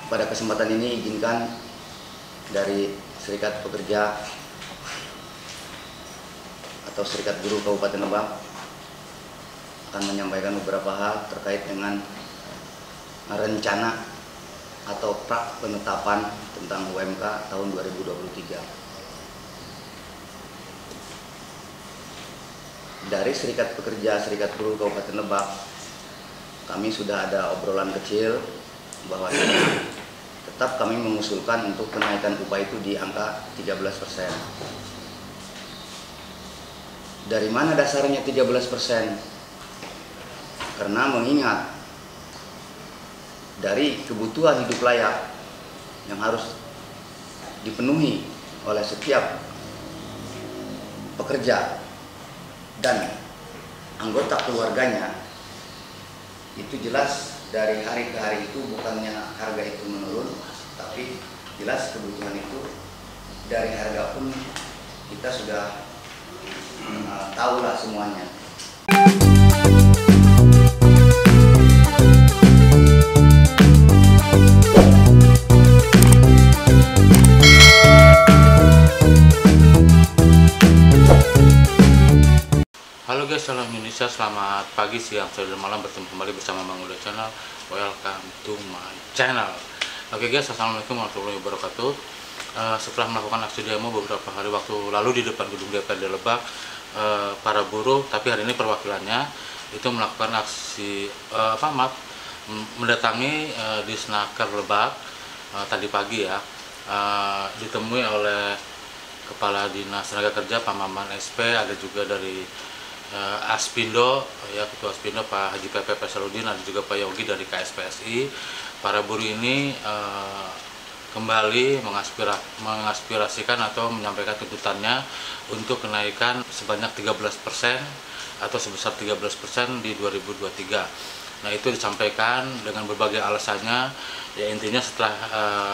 Pada kesempatan ini izinkan dari Serikat Pekerja atau Serikat Buruh Kabupaten Lebak akan menyampaikan beberapa hal terkait dengan rencana atau pra penetapan tentang UMK tahun 2023. Dari Serikat Pekerja Serikat Buruh Kabupaten Lebak, kami sudah ada obrolan kecil bahwa tetap kami mengusulkan untuk kenaikan upah itu di angka 13%. Dari mana dasarnya 13%? Karena mengingat dari kebutuhan hidup layak yang harus dipenuhi oleh setiap pekerja dan anggota keluarganya, itu jelas dari hari ke hari itu bukannya harga itu menurun, tapi jelas kebutuhan itu dari harga pun kita sudah tahulah semuanya. Halo guys, salam Indonesia, selamat pagi, siang, sore, dan malam. Bertemu kembali bersama Bang Uda Channel. Welcome to my channel. Oke guys, assalamualaikum warahmatullahi wabarakatuh. Setelah melakukan aksi demo beberapa hari waktu lalu di depan gedung DPRD Lebak, para buruh, tapi hari ini perwakilannya itu melakukan aksi mendatangi di Snaker Lebak tadi pagi ya, ditemui oleh Kepala Dinas Tenaga Kerja Pak Maman SP, ada juga dari Aspindo, ya Ketua Aspindo Pak Haji PP Pesaludin, ada juga Pak Yogi dari KSPSI. Para buruh ini kembali mengaspirasikan atau menyampaikan tuntutannya untuk kenaikan sebanyak 13% atau sebesar 13% di 2023. Nah, itu disampaikan dengan berbagai alasannya, ya intinya setelah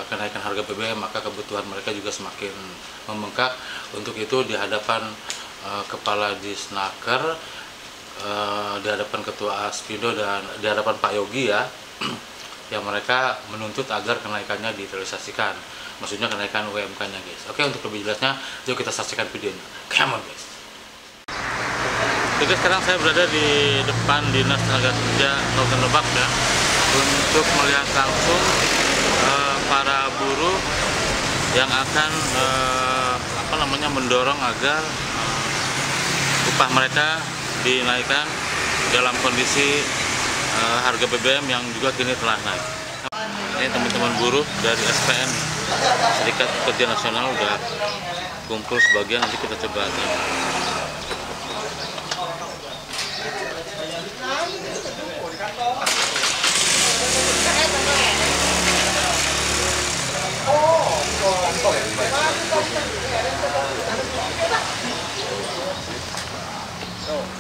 kenaikan harga BBM maka kebutuhan mereka juga semakin membengkak. Untuk itu di hadapan Kepala Disnaker, di hadapan Ketua Aspindo dan di hadapan Pak Yogi ya, yang mereka menuntut agar kenaikannya direalisasikan, maksudnya kenaikan UMK-nya guys. Oke, untuk lebih jelasnya yuk kita saksikan videonya. Come on guys. Oke, sekarang saya berada di depan Dinas Tenaga Kerja Kabupaten Lebak ya, untuk melihat langsung para buruh yang akan mendorong agar upah mereka dinaikkan dalam kondisi harga BBM yang juga kini telah naik. Ini teman-teman buruh dari SPN, Serikat Pekerja Nasional, udah kumpul sebagian, nanti kita coba tanya.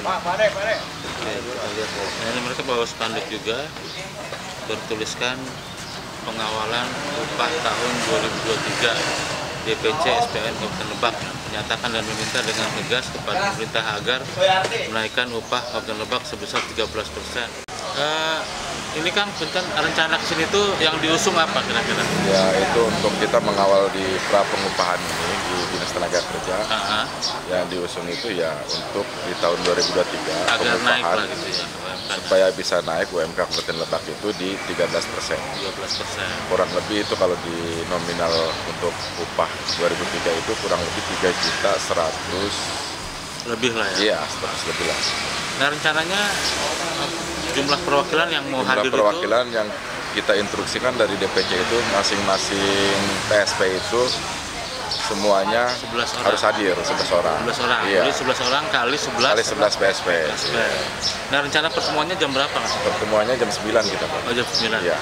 Pak. Nah, ini mereka bawa spanduk juga bertuliskan pengawalan upah tahun 2023 DPC SPN Kabupaten Lebak, menyatakan dan meminta dengan tegas kepada pemerintah agar menaikkan upah Kabupaten Lebak sebesar 13%. Ini kan rencana kesini itu yang diusung apa kira-kira? Ya, itu untuk kita mengawal di pra pengupahan ini di Dinas Tenaga Kerja. Yang diusung itu ya untuk di tahun 2023 agar naik lah pengupahan gitu ya, supaya bisa naik UMK Kabupaten Lebak itu di 13%. 13%. Kurang lebih itu kalau di nominal untuk upah 2003 itu kurang lebih 3.100.000 lebih lah ya? Iya, 100 lebih lah. Nah, rencananya jumlah perwakilan yang mau hadir Jumlah perwakilan yang kita instruksikan dari DPC itu masing-masing PSP itu semuanya 11 orang. harus hadir 11 orang. 11 orang. Iya. Jadi 11 orang kali 11 Kali 11 PSP. Nah, rencana pertemuannya jam berapa, Mas? Pertemuannya jam 9 kita, Pak. Oh, jam 9. Iya.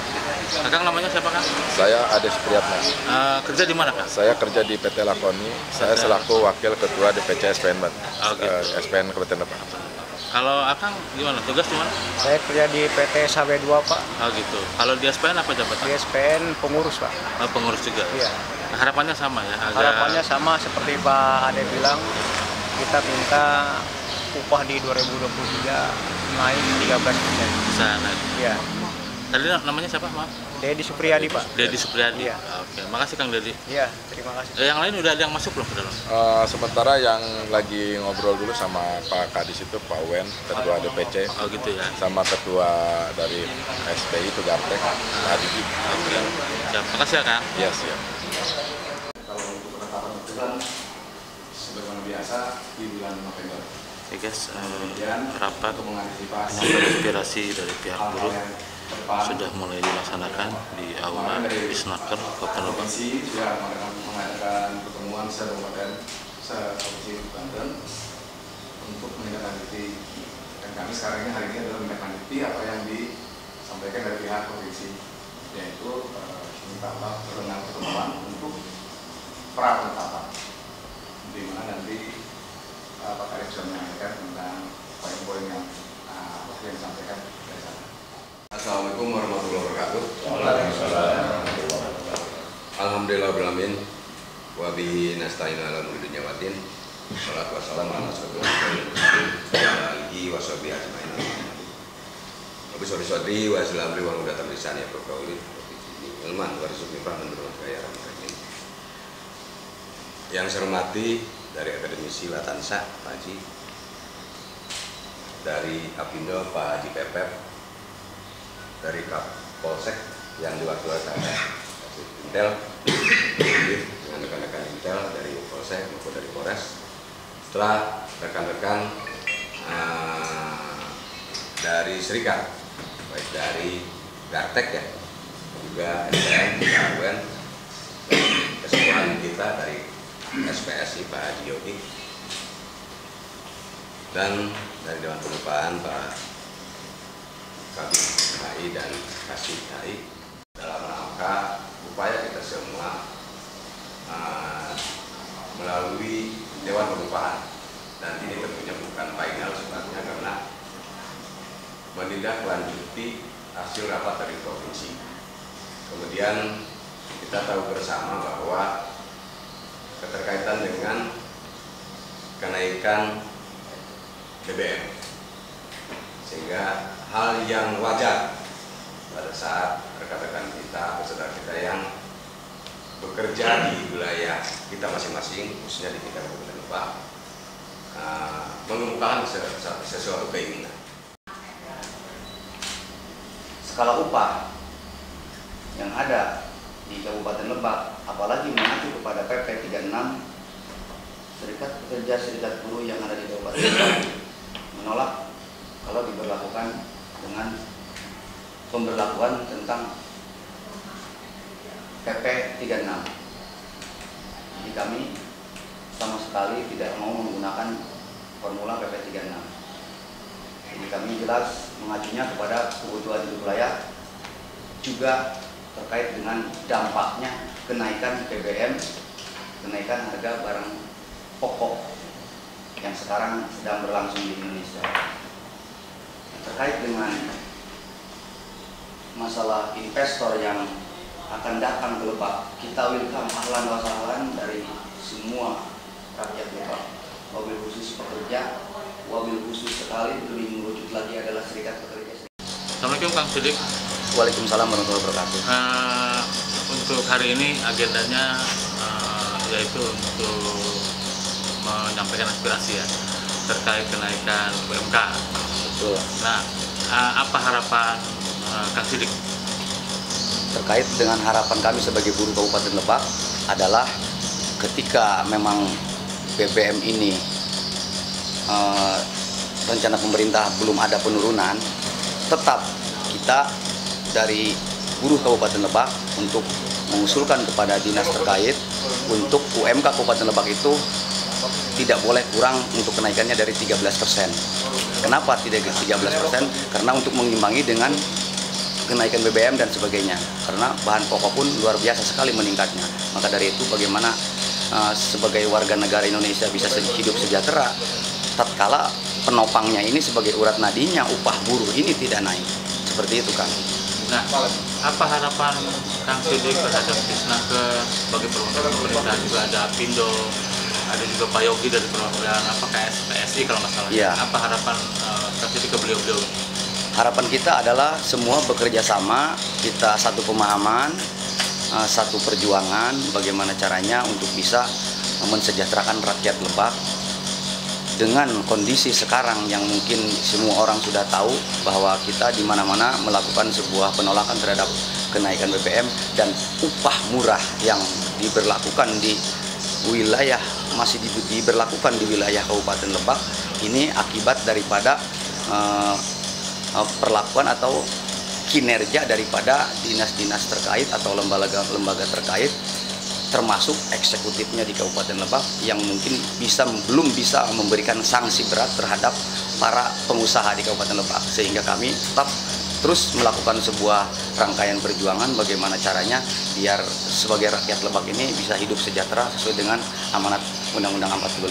Kakang namanya siapa, Kang? Saya Ade Supriyatna. Kerja di mana, Kang? Saya kerja di PT Lakoni. Saya selaku wakil ketua DPC SPN gitu. SPN Kabupaten Lebak. Kalau Akang gimana? Tugas di mana? Saya kerja di PT SW2, Pak. Oh gitu. Kalau di SPN apa jabatan? Di SPN pengurus, Pak. Oh, pengurus juga. Iya. Nah, harapannya sama ya? Harapannya sama seperti Pak Ade bilang, kita minta upah di 2023 naik 13%. Bisa naik. Iya. Tadi namanya siapa, maaf? Dedi Supriyadi, Pak. Dedi Supriyadi. Iya. Oke, makasih Kang Dedi. Iya, terima kasih. Yang lain udah ada yang masuk belum ke dalam? Sementara yang lagi ngobrol dulu sama Pak Kadis itu Pak Wen, Ketua DPC, Oh gitu ya. sama Ketua dari SPI itu Gartek, Pak Didi. Oke. Siap. Makasih ya Kang. Ya, siap. Kalau untuk penetapan kebetulan Sebagaimana biasa di bulan November. Oke guys, Kemudian rapat mengantisipasi penyampaian aspirasi dari pihak hal-hal buruh yang depan. sudah mulai dilaksanakan di Aula Bisnaker Kabupaten Lebak. Provinsi sudah mengadakan pertemuan se-provinsi Banten untuk menindaklanjuti, dan kami sekarang ini hari ini adalah menindaklanjuti apa yang disampaikan dari pihak provinsi, yaitu minta pertemuan untuk pra-penetapan, di mana nanti Pak Kadis sudah menyampaikan tentang poin-poin yang disampaikan dari sana. Assalamualaikum warahmatullahi wabarakatuh. Alhamdulillahirrahmanirrahim. Wa bihi nasta'inu ala umuri dunya waddin. Shalatu wassalamu ala alihi wa sahbihi ajmain. Wa sori wa salamri wa mudatan lisan ya berkauli. Ilman wa rizqi rahman wa kaya rahmatin. Yang saya hormati dari Akademisi Latansa Pak Haji, dari Apindo Pak Haji Pepep, dari Kapolsek yang diwakili oleh Intel, dengan rekan-rekan Intel dari Polsek maupun dari Polres, setelah rekan-rekan dari Serikat, baik dari Gartek ya, juga SDM, Kawen, keseluruhan kita dari SPSI Pak Haji Yogi, dan dari Dewan Pengupahan Pak Kabit HI dan Kasih HI, dalam rangka upaya kita semua melalui Dewan Pengupahan, dan ini tentunya bukan final sebenarnya karena menindaklanjuti hasil rapat dari provinsi. Kemudian kita tahu bersama bahwa keterkaitan dengan kenaikan BBM, sehingga hal yang wajar pada saat rekan-rekan kita atau saudara kita yang bekerja di wilayah kita masing-masing, khususnya di tingkat Kabupaten Lebak, mengemukakan sesuatu keinginan. skala upah yang ada di Kabupaten Lebak, apalagi mengacu kepada PP 36, Serikat Pekerja Serikat Buruh yang ada di Kabupaten Lebak menolak kalau diberlakukan dengan pemberlakuan tentang PP 36. Jadi kami sama sekali tidak mau menggunakan formula PP 36. Jadi kami jelas mengacunya kepada kebutuhan hidup layak, juga terkait dengan dampaknya kenaikan BBM, kenaikan harga barang pokok yang sekarang sedang berlangsung di Indonesia. Terkait dengan masalah investor yang akan datang ke Lebak, kita welcome ahlan wa sahlan dari semua rakyat Lebak, wabil khusus pekerja, wabil khusus sekali lebih mengerucut lagi adalah Serikat Pekerja. Assalamualaikum Kang Sidik. Waalaikumsalam warahmatullahi wabarakatuh. Untuk hari ini agendanya yaitu untuk menyampaikan aspirasi ya terkait kenaikan UMK. Betul. Nah, apa harapan Kang Sidik? Terkait dengan harapan kami sebagai buruh Kabupaten Lebak adalah ketika memang BBM ini rencana pemerintah belum ada penurunan, tetap kita dari buruh Kabupaten Lebak untuk mengusulkan kepada dinas terkait untuk UMK Kabupaten Lebak itu tidak boleh kurang untuk kenaikannya dari 13%. Kenapa tidak 13%? Karena untuk mengimbangi dengan kenaikan BBM dan sebagainya. Karena bahan pokok pun luar biasa sekali meningkatnya. Maka dari itu bagaimana sebagai warga negara Indonesia bisa hidup sejahtera tatkala penopangnya ini sebagai urat nadinya upah buruh ini tidak naik. Seperti itu kan. Nah, apa harapan Kang Sidik terhadap Bisnaker sebagai perwakilan pemerintah? Juga ada Apindo, ada juga Pak Yogi dari perwakilan KSPSI kalau nggak salah. Ya. Apa harapan Kang Sidik ke beliau-beliau? harapan kita adalah semua bekerja sama, kita satu pemahaman, satu perjuangan bagaimana caranya untuk bisa mensejahterakan rakyat Lebak. Dengan kondisi sekarang yang mungkin semua orang sudah tahu bahwa kita di mana-mana melakukan sebuah penolakan terhadap kenaikan BBM dan upah murah yang diberlakukan di wilayah diberlakukan di wilayah Kabupaten Lebak ini akibat daripada perlakuan atau kinerja daripada dinas-dinas terkait atau lembaga terkait, termasuk eksekutifnya di Kabupaten Lebak yang mungkin belum bisa memberikan sanksi berat terhadap para pengusaha di Kabupaten Lebak, sehingga kami tetap terus melakukan sebuah rangkaian perjuangan bagaimana caranya biar sebagai rakyat Lebak ini bisa hidup sejahtera sesuai dengan amanat Undang-Undang 45.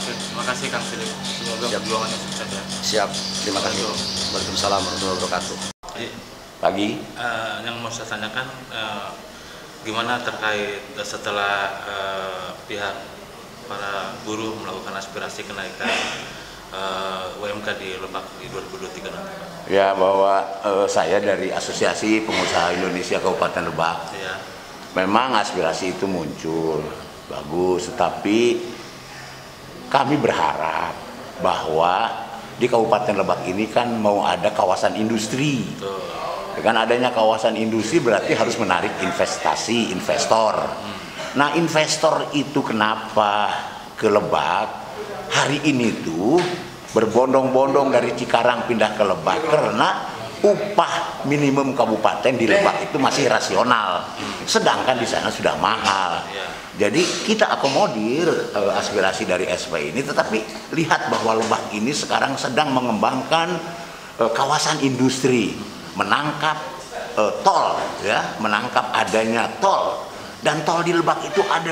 Terima kasih Kang Philip. Semoga perjuangannya sukses ya. Siap, terima kasih. Waalaikumsalam warahmatullahi wabarakatuh. Pagi. Yang mau saya tanyakan, gimana terkait setelah pihak para buruh melakukan aspirasi kenaikan UMK di Lebak di 2023 nanti, Pak? Ya, bahwa saya dari Asosiasi Pengusaha Indonesia Kabupaten Lebak, Ya. memang aspirasi itu muncul, bagus, tetapi kami berharap bahwa di Kabupaten Lebak ini kan mau ada kawasan industri. Betul. Dengan adanya kawasan industri berarti harus menarik investasi, investor. Nah, investor itu kenapa ke Lebak? Hari ini tuh berbondong-bondong dari Cikarang pindah ke Lebak karena upah minimum kabupaten di Lebak itu masih rasional, sedangkan di sana sudah mahal. Jadi kita akomodir aspirasi dari SP ini, tetapi lihat bahwa Lebak ini sekarang sedang mengembangkan kawasan industri, menangkap tol, ya, menangkap adanya tol, dan tol di Lebak itu ada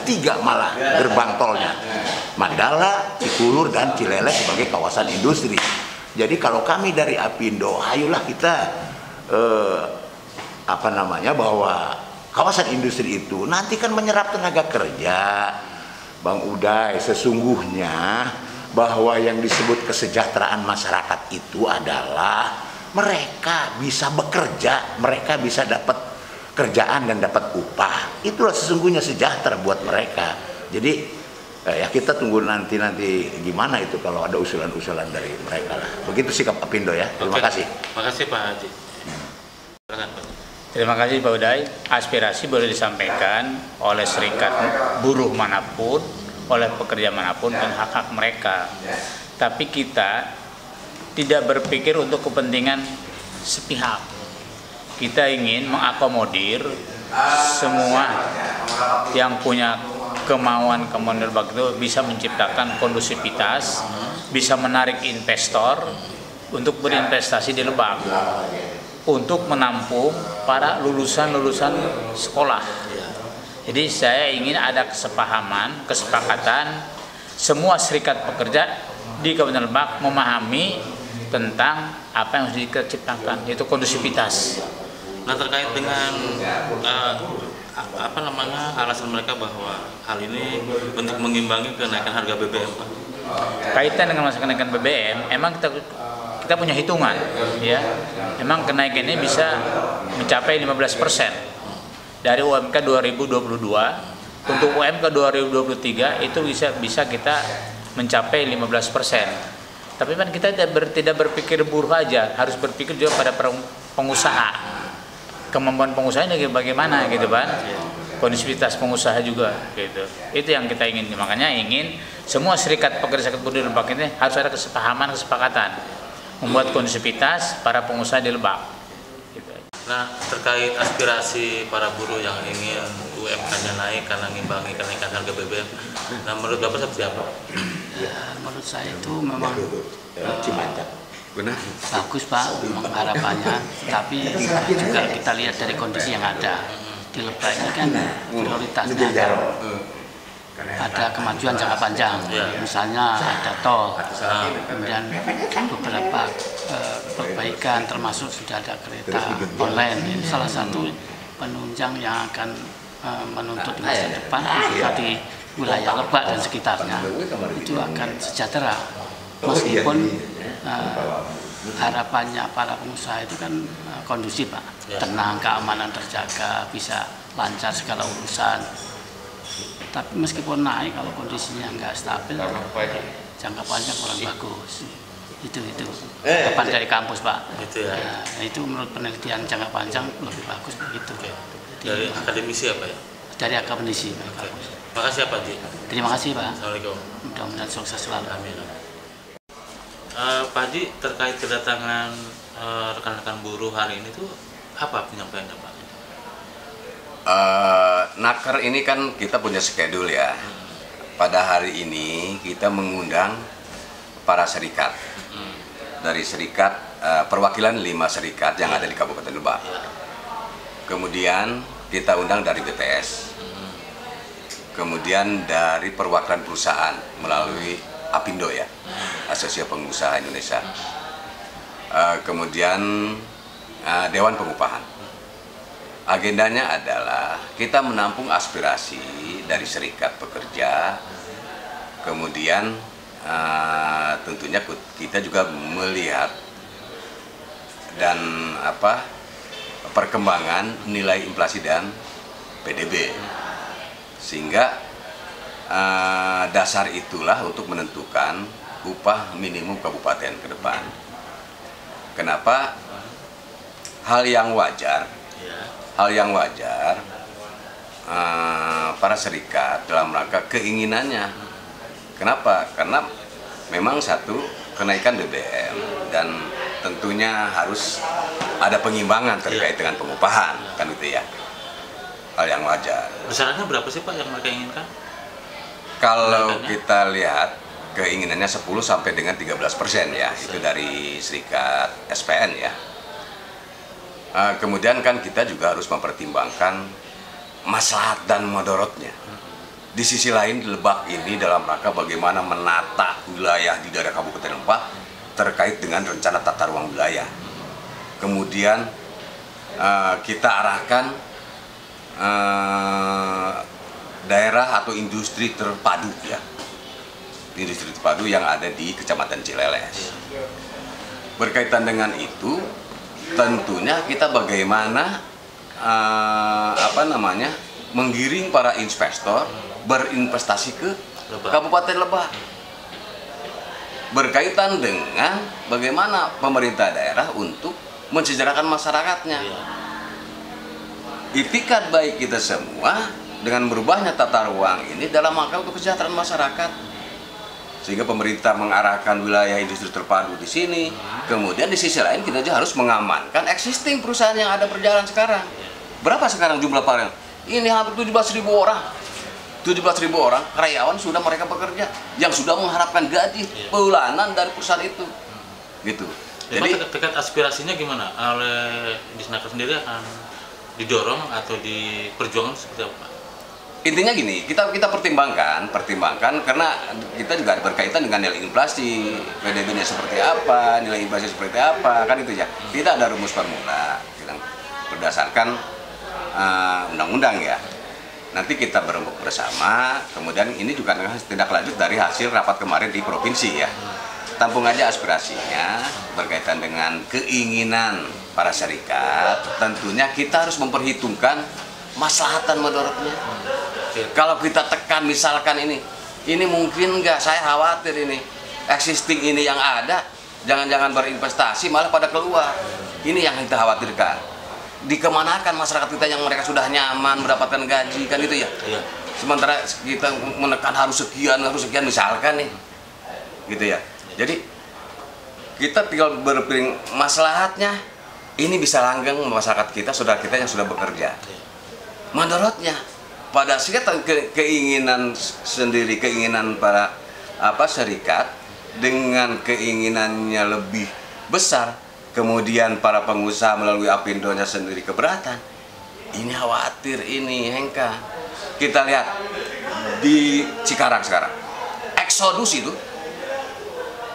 tiga malah gerbang tolnya, Mandala, Cikulur, dan Cilelek sebagai kawasan industri. Jadi kalau kami dari Apindo, ayolah kita bahwa kawasan industri itu nanti kan menyerap tenaga kerja, Bang Uday. Sesungguhnya bahwa yang disebut kesejahteraan masyarakat itu adalah mereka bisa bekerja, mereka bisa dapat kerjaan dan dapat upah. Itulah sesungguhnya sejahtera buat mereka. Jadi ya kita tunggu nanti gimana itu kalau ada usulan-usulan dari mereka lah. Begitu sikap Apindo ya. Terima kasih. Terima kasih Pak Haji. Silakan, Pak. Terima kasih Pak Uday. Aspirasi boleh disampaikan oleh serikat buruh manapun, oleh pekerja manapun, dan hak-hak mereka. Tapi kita tidak berpikir untuk kepentingan sepihak. Kita ingin mengakomodir semua yang punya kemauan Lebak itu bisa menciptakan kondusivitas, bisa menarik investor untuk berinvestasi di Lebak, untuk menampung para lulusan sekolah. Jadi saya ingin ada kesepakatan semua serikat pekerja di Kabupaten Lebak memahami tentang apa yang harus diciptakan, yaitu kondusivitas. Nah, terkait dengan alasan mereka bahwa hal ini untuk mengimbangi kenaikan harga BBM, Pak. Kaitan dengan masalah kenaikan BBM, emang kita punya hitungan, ya. Emang kenaikan ini bisa mencapai 15% dari UMK 2022. Untuk UMK 2023 itu bisa kita mencapai 15%. Tapi kan kita tidak berpikir buruh aja, harus berpikir juga pada pengusaha. Kemampuan pengusaha ini bagaimana gitu kan? Kondusivitas pengusaha juga gitu. Itu yang kita ingin. Makanya ingin semua serikat pekerja buruh di Lebak ini harus ada kesepakatan membuat kondusivitas para pengusaha di Lebak. Gitu. Nah, terkait aspirasi para buruh yang ingin UMK-nya naik karena ngimbangi kenaikan harga BBM, nah menurut Bapak seperti apa? Ya, menurut saya itu memang bagus Pak, memang harapannya. Tapi juga kita lihat dari kondisi yang ada di Lebak ini kan prioritasnya ada kemajuan jangka panjang. Misalnya ada tol, kemudian beberapa perbaikan, termasuk sudah ada kereta online. Ini salah satu penunjang yang akan menuntut di masa depan juga di wilayah Lebak dan sekitarnya itu akan sejahtera, meskipun harapannya para pengusaha itu kan kondusif Pak, tenang, keamanan terjaga, bisa lancar segala urusan. Tapi meskipun naik, kalau kondisinya nggak stabil, jangka panjang kurang bagus. Itu harapan dari kampus Pak. Itu ya. Nah, itu menurut penelitian jangka panjang lebih bagus begitu. Dari akademisi apa ya? Dari akademisi Pak. Terima kasih Pak Haji. Terima kasih Pak. Assalamualaikum. Mudah-mudahan sukses selalu. Amin. Pak Haji, terkait kedatangan rekan-rekan buruh hari ini tuh apa penyampaiannya Pak? Naker ini kan kita punya schedule ya. Pada hari ini kita mengundang para serikat. Dari serikat, perwakilan 5 serikat yang ada di Kabupaten Lebak. Kemudian kita undang dari BPS. Kemudian dari perwakilan perusahaan melalui Apindo ya, Asosiasi Pengusaha Indonesia. Kemudian Dewan Pengupahan. Agendanya adalah kita menampung aspirasi dari serikat pekerja. Kemudian tentunya kita juga melihat dan perkembangan nilai inflasi dan PDB. Sehingga dasar itulah untuk menentukan upah minimum kabupaten ke depan. Kenapa? Hal yang wajar para serikat dalam rangka keinginannya. Kenapa? Karena memang satu, kenaikan BBM dan tentunya harus ada pengimbangan terkait dengan pengupahan, kan itu ya. Hal yang wajar. Besarannya berapa sih Pak yang mereka inginkan? Kalau kita lihat keinginannya 10 sampai dengan 13% ya, itu dari serikat SPN ya. Kemudian kan kita juga harus mempertimbangkan maslahat dan madorotnya. Di sisi lain Lebak ini dalam rangka bagaimana menata wilayah di daerah Kabupaten Lebak terkait dengan rencana tata ruang wilayah. Kemudian kita arahkan daerah atau industri terpadu ya, industri terpadu yang ada di Kecamatan Cileles. Berkaitan dengan itu, tentunya kita bagaimana menggiring para investor berinvestasi ke Kabupaten Lebak. Berkaitan dengan bagaimana pemerintah daerah untuk mensejahterakan masyarakatnya. Itikat baik kita semua dengan berubahnya tata ruang ini dalam rangka untuk kesejahteraan masyarakat. Sehingga pemerintah mengarahkan wilayah industri terpadu di sini. Kemudian di sisi lain kita juga harus mengamankan existing perusahaan yang ada berjalan sekarang. Berapa sekarang jumlah karyawan? Ini hampir 17.000 orang. 17.000 orang karyawan sudah mereka bekerja yang sudah mengharapkan gaji bulanan dari perusahaan itu. Gitu. Jadi terkait aspirasinya gimana? Oleh Disnaker sendiri akan didorong atau diperjuangkan seperti apa? Intinya gini, kita pertimbangkan karena kita juga berkaitan dengan nilai inflasi, PDB-nya seperti apa, nilai inflasi seperti apa, kan itu ya. Kita ada rumus formula berdasarkan undang-undang ya. Nanti kita berembuk bersama, kemudian ini juga tindak lanjut dari hasil rapat kemarin di provinsi ya. Tampung aja aspirasinya berkaitan dengan keinginan para serikat. Tentunya kita harus memperhitungkan maslahatan madorotnya. Kalau kita tekan misalkan ini mungkin enggak, saya khawatir ini existing ini yang ada jangan-jangan berinvestasi malah pada keluar. Ini yang kita khawatirkan. Dikemanakan masyarakat kita yang mereka sudah nyaman mendapatkan gaji, kan itu ya. Sementara kita menekan harus sekian misalkan nih, gitu ya. Jadi kita tinggal berpikir maslahatnya ini bisa langgeng masyarakat kita, saudara kita yang sudah bekerja. Madorotnya pada saat keinginan sendiri, keinginan para serikat dengan keinginannya lebih besar, kemudian para pengusaha melalui Apindonya sendiri keberatan. Ini khawatir ini Hengka. Kita lihat di Cikarang sekarang, eksodus itu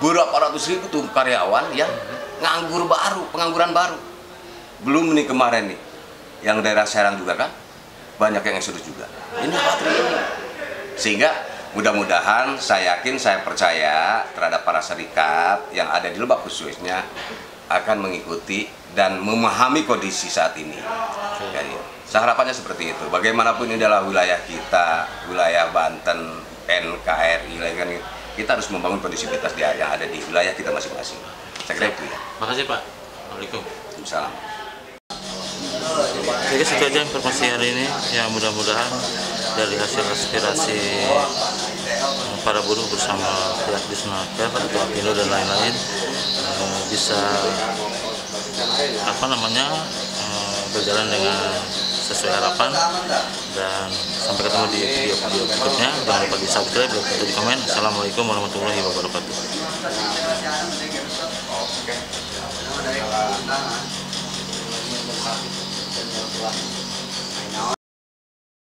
berapa ratus ribu tuh karyawan yang pengangguran baru. Belum nih kemarin nih, yang daerah Serang juga kan banyak yang eksodus juga. Ini khawatir ini. Sehingga mudah-mudahan, saya yakin, saya percaya terhadap para serikat yang ada di Lebak khususnya akan mengikuti dan memahami kondisi saat ini. Jadi, harapannya seperti itu. Bagaimanapun ini adalah wilayah kita, wilayah Banten, NKRI, kita harus membangun kondisivitas yang ada di wilayah kita masing-masing. Saya kira itu ya. Makasih Pak. Assalamualaikum. Salam. Jadi itu aja informasi hari ini. Ya mudah-mudahan dari hasil aspirasi para buruh bersama pihak Disnaker atau Apindo dan lain-lain bisa berjalan dengan sesuai harapan, dan sampai ketemu di video-video berikutnya. Jangan lupa di subscribe dan di komen. Assalamualaikum warahmatullahi wabarakatuh.